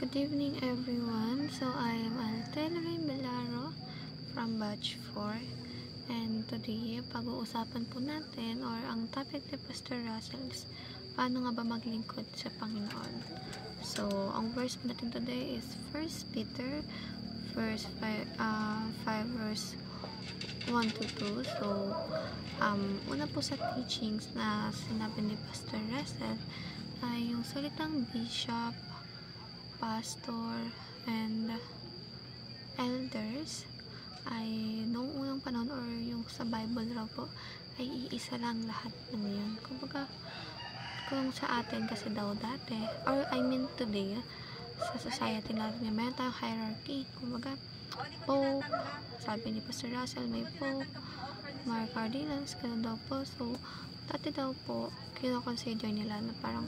Good evening everyone. So I am Altelrain Belaro from Batch 4 and today pag-uusapan po natin or ang topic ni Pastor Russell is paano nga ba maglingkod sa Panginoon. So ang verse natin today is 1 Peter verse 5 verse 1 to 2. So una po sa teachings na sinabi ni Pastor Russell ay yung salitang bishop, pastor, and elders ay noong unang panahon or yung sa Bible raw po ay iisa lang lahat ng yun. Kumbaga kung sa atin kasi daw dati or I mean today sa society natin may tayong hierarchy. Kumbaga Pope, sabi ni Pastor Russell may Pope, mga cardinals, ganun daw po. So dati daw po kino-consider nila na parang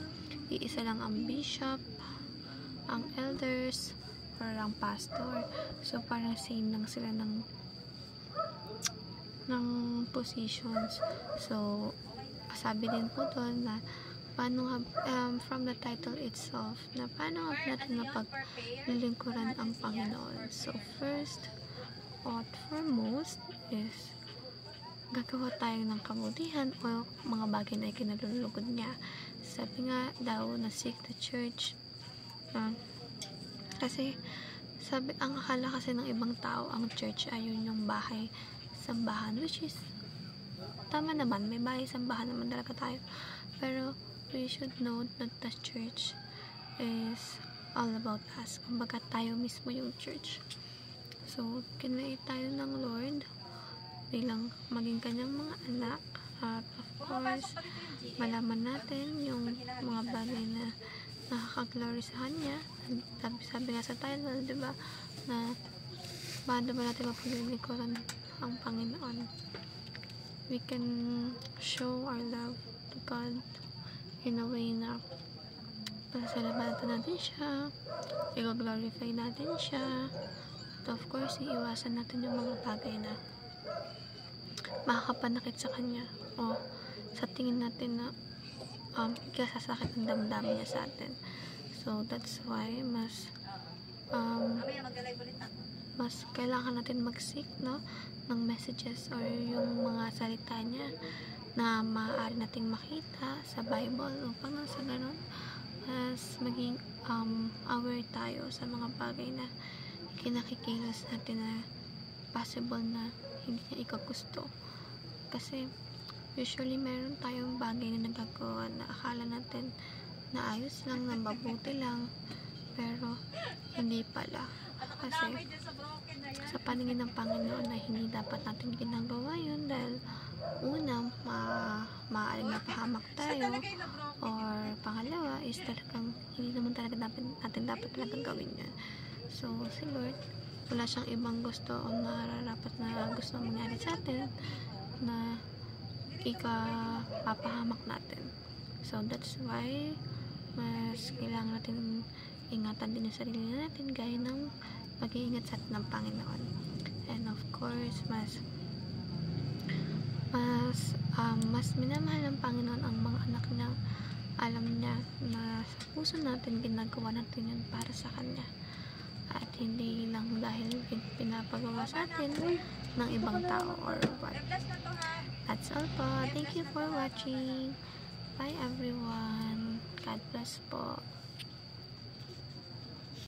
iisa lang ang bishop, ang elders, or ang pastor. So parang same lang sila ng positions. So sabi din po doon na paano from the title itself na paano natin mapaglilingkuran ang Panginoon. So first or foremost is gagawa tayo ng kabutihan o mga bagay na ikinalulugod niya. Sabi nga daw na seek the church. Kasi sabi, ang akala kasi ng ibang tao ang church ay yun yung bahay sambahan, which is tama naman, may bahay sambahan naman talaga tayo, pero we should know that the church is all about us. Kumbaga tayo mismo yung church. So kinait tayo ng Lord bilang maging kanyang mga anak, at of course malaman natin yung mga bagay na nakaka-glory sa Kanya. Sabi nga sa title, diba, na paano ba natin mapaglilingkuran ang Panginoon. We can show our love to God in a way na pasasalamatan natin siya, i-glorify natin siya, at of course iiwasan natin yung mga bagay na makakapanakit sa Kanya o sa tingin natin na kasasakit ang damdamin niya sa atin. So that's why mas kailangan natin mag-seek ng messages or yung mga salita niya na maaari nating makita sa Bible upang sa ganun mas maging aware tayo sa mga bagay na kinakikilos natin na possible na hindi niya ikagusto. Kasi usually meron tayong bagay na nagagawa na akala natin na ayos lang, na mabuti lang, pero hindi pala. Kasi sa paningin ng Panginoon na hindi dapat natin ginagawa yun dahil una, maaaring napahamak tayo, or pangalawa is talagang hindi naman talaga natin dapat talagang gawin yan. So si Lord wala siyang ibang gusto o nararapat na gusto mangyari sa atin na ikapapahamak natin. So that's why mas kailangan natin ingatan din yung sarili natin gaya ng pag-iingat sa atin ng Panginoon. And of course mas minamahal ng Panginoon ang mga anak niya. Alam niya na sa puso natin ginagawa natin yun para sa Kanya at hindi lang dahil pinapagawa sa atin ng ibang tao or what. That's all po. Thank you for watching. Bye everyone. God bless po.